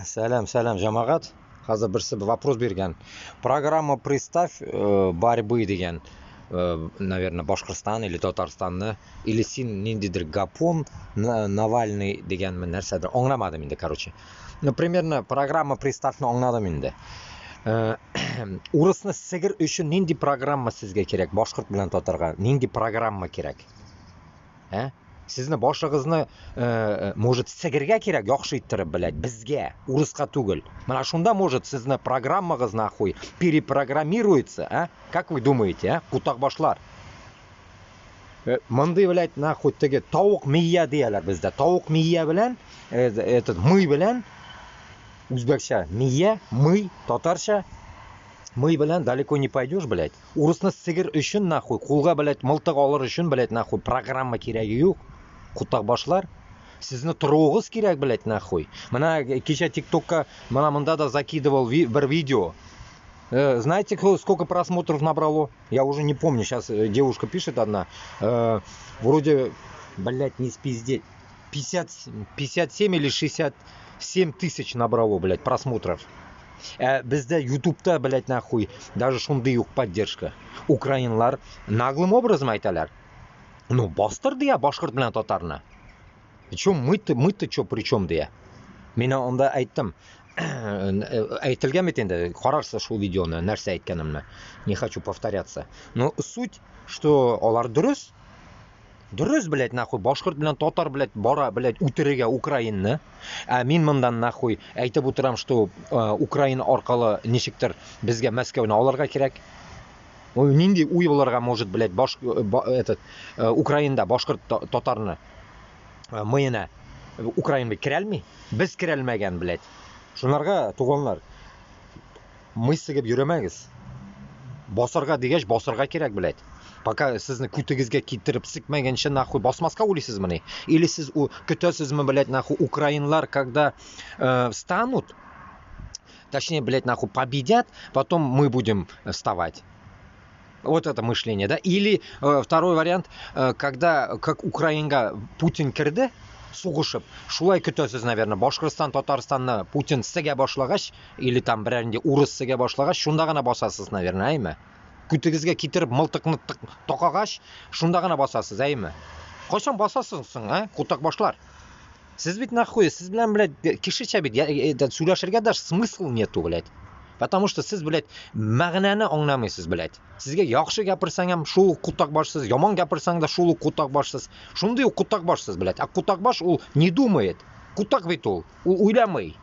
Салам, жамағат. Қазір бірсі вопрос берген. Программа «Представь борьбы» деген, наверное, Башқұртстан или Татарстанны, или син ниндидир Гапон, Навальный деген нәрседір. Оңламадым енді, короче. Примерно программа «Представь'ны оңладым енді. Урысны сігір үшін нинди программа сізге керек? Башқұрт білен татарға нинди программа керек? Сізні башығызны, может, сігірге керек, яқшы иттіріп білет, бізге, урысқа түгіл. Мына шунда, может, сізні программағыз нахуй перепрограммируется, Как вы думаете, Құтақ башлар? Мынды білет, нахуй, теге тауық мия деялар бізде. Тауық мия білен, мы білен, узбекша мия, мы, татарша, мы білен далеко не пойдешь, блядь. Урысны сігір үшін, нахуй, қолға, блядь, мылтық алыр үшін, блядь, нахуй, программа керегі yok. Құтақ башлар, сізні тұрғыз керек, блядь, нахуй. Мына кеше тиктокка мында да закидывал бір видео. Знаете, сколько просмотров набрало? Я уже не помню, сейчас девушка пишет одна. Вроде, блядь, не спиздеть. 57 или 67 тысяч набрало, блядь, просмотров. Бізде ютубта, блядь, нахуй, даже шунды yok поддержка. Украинлар наглым образом айталар. Ну, бастыр дия, башқұрт білен татарына. Мы-то чо при чем дия? Мен онда айттым. Айтылген бет енді, қарарса шул видеоны, нәрсе айтканымны. Не хочу повторяться. Но суть, что олар дұрыс. Дұрыс, блядь, нахуй, башқұрт білен татар, блядь, бара, блядь, үтіреге Украинны. Мен мындан, нахуй, айтып отырам, что Украина арқалы нешіктір бізге Мәскеуні аларға керек. Нинди уй оларға, может, блядь, Украинда башқұрт татарны мыйына Украинбе кірәлмей? Біз кірәлмәген, блядь. Шунарға, туғанлар, мы сігіп юремәгіз. Басарға дегеш, басарға керек, блядь. Пока сізні күтігізге кетіріп сікмәгенше, нахуй, басмасқа улисіз міне? Или сіз күтесіз ме, блядь, нахуй, украинлар, когда станут, точнее, блядь, нахуй, победят, потом мы будем вставать. Вот это мышление, да? Или второй вариант, когда, как Украинға Путин кірді, суғышып, шулай күтесіз, наверное, Башқұртстан, Татарстанны Путин сіге башлағаш, или там бірәрінде урыс сіге башлағаш, шунда ғана басасыз, наверное, әйме? Күтігізге кетіріп, мылтықны тоқағаш, шунда ғана басасыз, әйме? Қойсан басасызсың, Құтақ башлар? Сіз бит нахуй, сіз білән, блядь, кішіше бит, сөйләшерге даже смысл нету, блядь. Потому что сіз, блядь, мәғінәні аңламайсыз, блядь. Сізге яқшы кәпірсәңем, шул Құтақ башсыз, яман кәпірсәң да шул Құтақ башсыз. Шундай Құтақ башсыз, блядь. А Құтақ баш, ол не думает. Құтақ бит ол, ойламай.